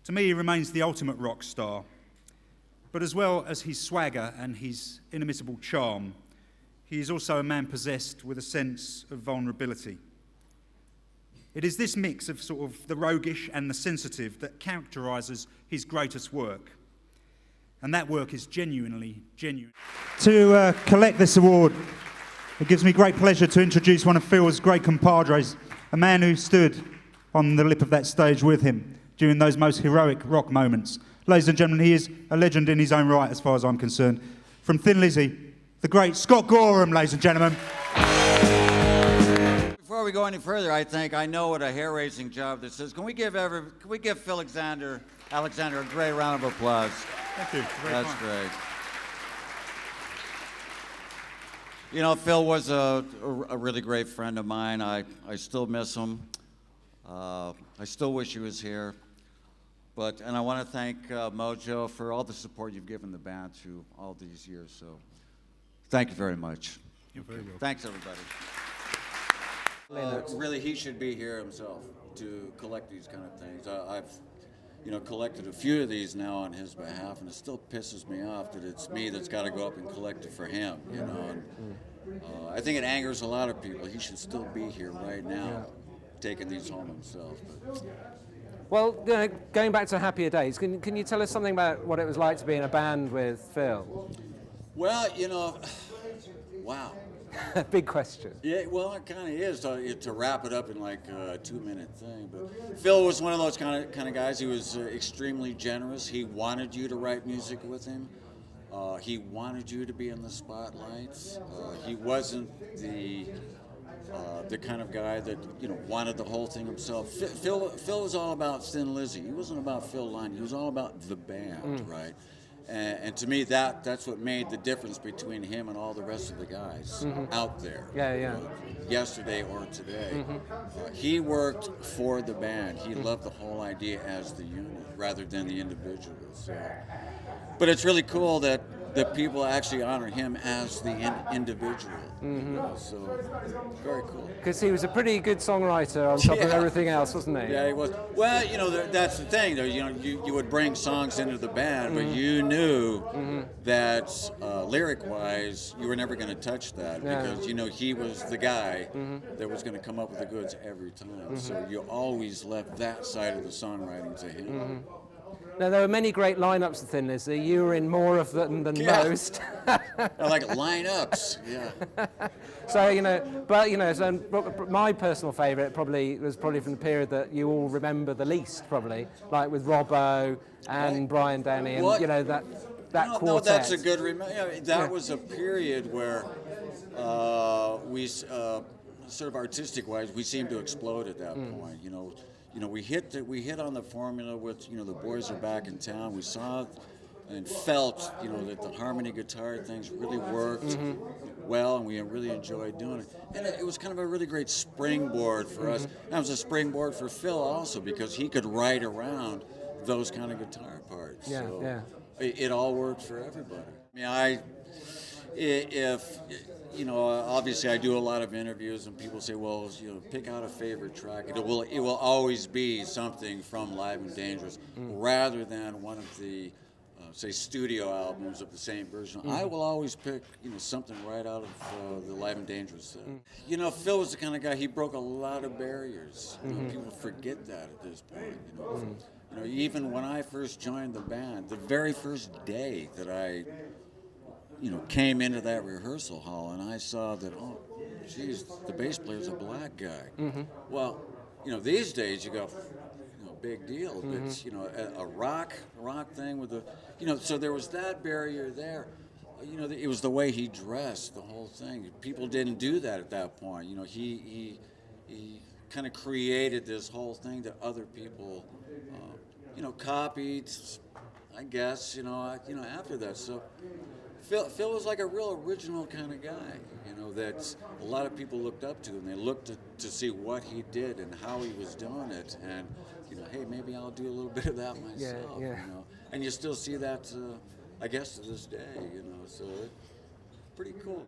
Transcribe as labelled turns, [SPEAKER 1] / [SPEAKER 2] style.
[SPEAKER 1] To me, he remains the ultimate rock star. But as well as his swagger and his inimitable charm, he is also a man possessed with a sense of vulnerability. It is this mix of sort of the roguish and the sensitive that characterises his greatest work. And that work is genuinely genuine. To collect this award, it gives me great pleasure to introduce one of Phil's great compadres, a man who stood on the lip of that stage with him during those most heroic rock moments. Ladies and gentlemen, he is a legend in his own right, as far as I'm concerned. From Thin Lizzy, the great Scott Gorham, ladies and gentlemen.
[SPEAKER 2] Before we go any further, I know what a hair-raising job this is. Can we give Phil Alexander a great round of applause?
[SPEAKER 1] Thank you.
[SPEAKER 2] That's great. You know, Phil was a really great friend of mine. I still miss him. I still wish he was here. And I want to thank MOJO for all the support you've given the band through all these years. So, thank you very much.
[SPEAKER 1] You're very welcome.
[SPEAKER 2] Thanks, everybody. Really, he should be here himself to collect these kind of things. I've collected a few of these now on his behalf, and it still pisses me off that it's me that's got to go up and collect it for him. You know, and I think it angers a lot of people. He should still be here right now, taking these home himself. But.
[SPEAKER 3] Well, going back to happier days, can you tell us something about what it was like to be in a band with Phil?
[SPEAKER 2] Well, wow.
[SPEAKER 3] Big question.
[SPEAKER 2] Yeah, well, it kind of is to wrap it up in like a 2-minute thing. But Phil was one of those kind of guys. He was extremely generous. He wanted you to write music with him. He wanted you to be in the spotlights. He wasn't the kind of guy that wanted the whole thing himself. Phil was all about Thin Lizzy. He wasn't about Phil Lynott. He was all about the band, right? And to me, that's what made the difference between him and all the rest of the guys out there.
[SPEAKER 3] Yeah.
[SPEAKER 2] Yesterday or today. He worked for the band. He loved the whole idea as the unit rather than the individuals. But it's really cool that people actually honor him as the individual. So, very cool.
[SPEAKER 3] Because he was a pretty good songwriter on top of everything else, wasn't he?
[SPEAKER 2] Yeah, he was. Well, that's the thing, though. You would bring songs into the band, but you knew that lyric-wise, you were never going to touch that because, he was the guy that was going to come up with the goods every time. So you always left that side of the songwriting to him.
[SPEAKER 3] Now, there were many great lineups of Thin Lizzy. You were in more of them than most.
[SPEAKER 2] I like lineups, yeah.
[SPEAKER 3] So, my personal favourite was probably from the period that you all remember the least, probably, like with Robbo and Brian Denny, and that quartet.
[SPEAKER 2] No, that's a good remember. That was a period where we, sort of artistic-wise, we seemed to explode at that point. We hit on the formula with, the boys are back in town. We saw and felt, that the harmony guitar things really worked well, and we really enjoyed doing it. And it was kind of a really great springboard for us. And it was a springboard for Phil also, because he could write around those kind of guitar parts. It all worked for everybody. I mean, obviously I do a lot of interviews and people say, well, pick out a favorite track. It will always be something from Live and Dangerous rather than one of the, say, studio albums of the same version. I will always pick, something right out of the Live and Dangerous set. Phil was the kind of guy, he broke a lot of barriers. People forget that at this point. Even when I first joined the band, the very first day that I came into that rehearsal hall and I saw that, oh, geez, the bass player's a black guy. Well, these days you go, big deal. It's, a rock thing with the, so there was that barrier there. It was the way he dressed, the whole thing. People didn't do that at that point. He kind of created this whole thing that other people, copied, I guess, after that. So Phil was like a real original kind of guy, that a lot of people looked up to, and they looked to see what he did and how he was doing it, and hey, maybe I'll do a little bit of that myself. And you still see that, I guess, to this day, so it's pretty cool.